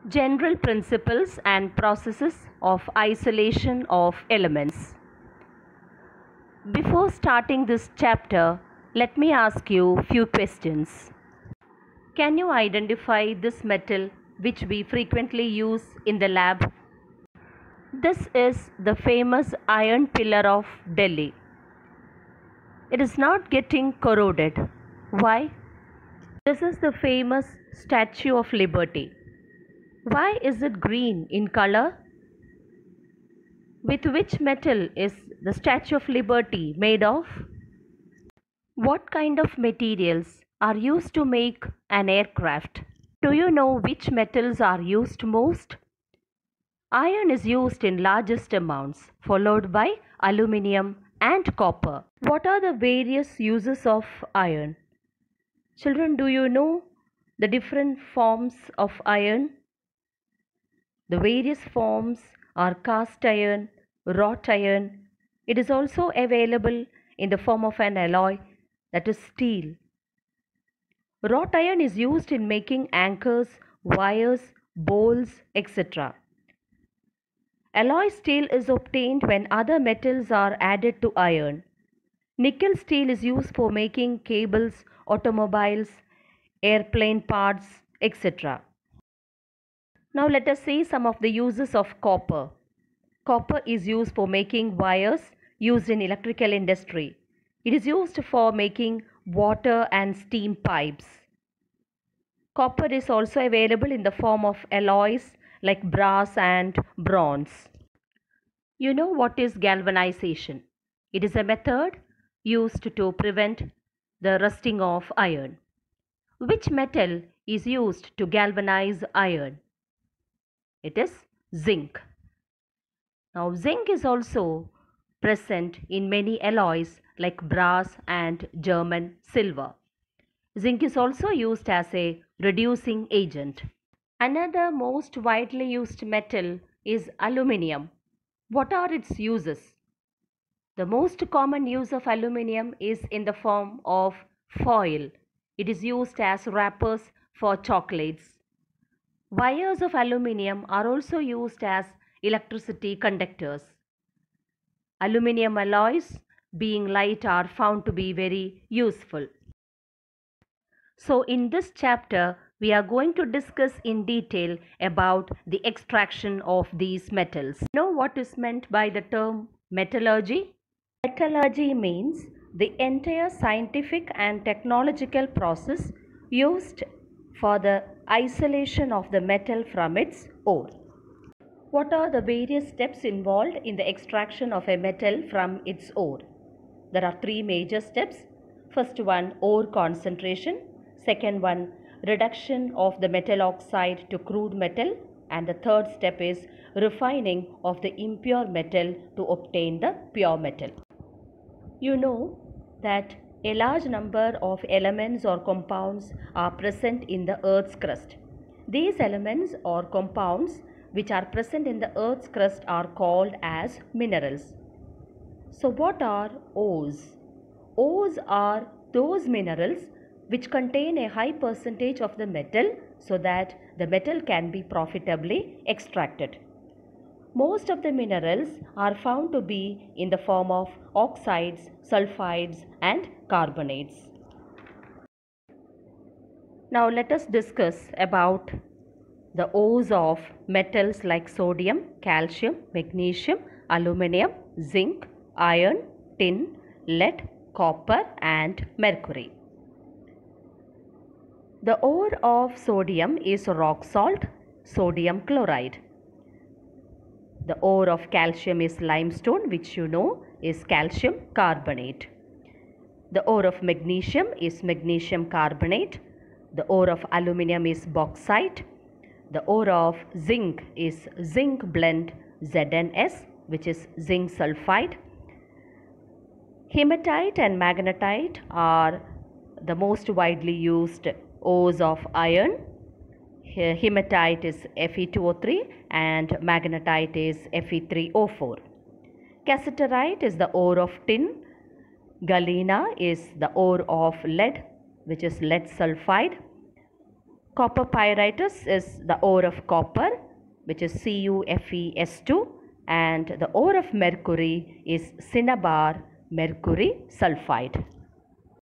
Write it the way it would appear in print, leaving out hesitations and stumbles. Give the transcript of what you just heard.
General principles and processes of isolation of elements. Before starting this chapter, let me ask you few questions. Can you identify this metal which we frequently use in the lab? This is the famous iron pillar of Delhi. It is not getting corroded. Why? This is the famous Statue of Liberty. Why is it green in color? With which metal is the Statue of Liberty made of? What kind of materials are used to make an aircraft? Do you know which metals are used most? Iron is used in largest amounts, followed by aluminium and copper. What are the various uses of iron? Children, do you know the different forms of iron? The various forms are cast iron, wrought iron. It is also available in the form of an alloy, that is steel. Wrought iron is used in making anchors, wires, bowls, etc. Alloy steel is obtained when other metals are added to iron. Nickel steel is used for making cables, automobiles, airplane parts, etc. Now let us see some of the uses of copper. Copper is used for making wires used in electrical industry. It is used for making water and steam pipes. Copper is also available in the form of alloys like brass and bronze. You know what is galvanization? It is a method used to prevent the rusting of iron. Which metal is used to galvanize iron? It is zinc. Now, zinc is also present in many alloys like brass and German silver. Zinc is also used as a reducing agent. Another most widely used metal is aluminium. What are its uses? The most common use of aluminium is in the form of foil. It is used as wrappers for chocolates. Wires of aluminium are also used as electricity conductors. Aluminium alloys, being light, are found to be very useful. So in this chapter, we are going to discuss in detail about the extraction of these metals. You know what is meant by the term metallurgy? Metallurgy means the entire scientific and technological process used for the isolation of the metal from its ore. What are the various steps involved in the extraction of a metal from its ore? There are three major steps. First one, ore concentration. Second one, reduction of the metal oxide to crude metal. And the third step is refining of the impure metal to obtain the pure metal. You know that a large number of elements or compounds are present in the Earth's crust. These elements or compounds which are present in the Earth's crust are called as minerals. So what are ores? Ores are those minerals which contain a high percentage of the metal so that the metal can be profitably extracted. Most of the minerals are found to be in the form of oxides, sulfides and carbonates. Now let us discuss about the ores of metals like sodium, calcium, magnesium, aluminium, zinc, iron, tin, lead, copper and mercury. The ore of sodium is rock salt, sodium chloride. The ore of calcium is limestone, which you know is calcium carbonate. The ore of magnesium is magnesium carbonate. The ore of aluminium is bauxite. The ore of zinc is zinc blende ZnS, which is zinc sulfide. Hematite and magnetite are the most widely used ores of iron. Hematite is Fe2O3 and magnetite is Fe3O4. Cassiterite is the ore of tin. Galena is the ore of lead, which is lead sulfide. Copper pyrites is the ore of copper, which is CuFeS2, and the ore of mercury is cinnabar mercury sulfide.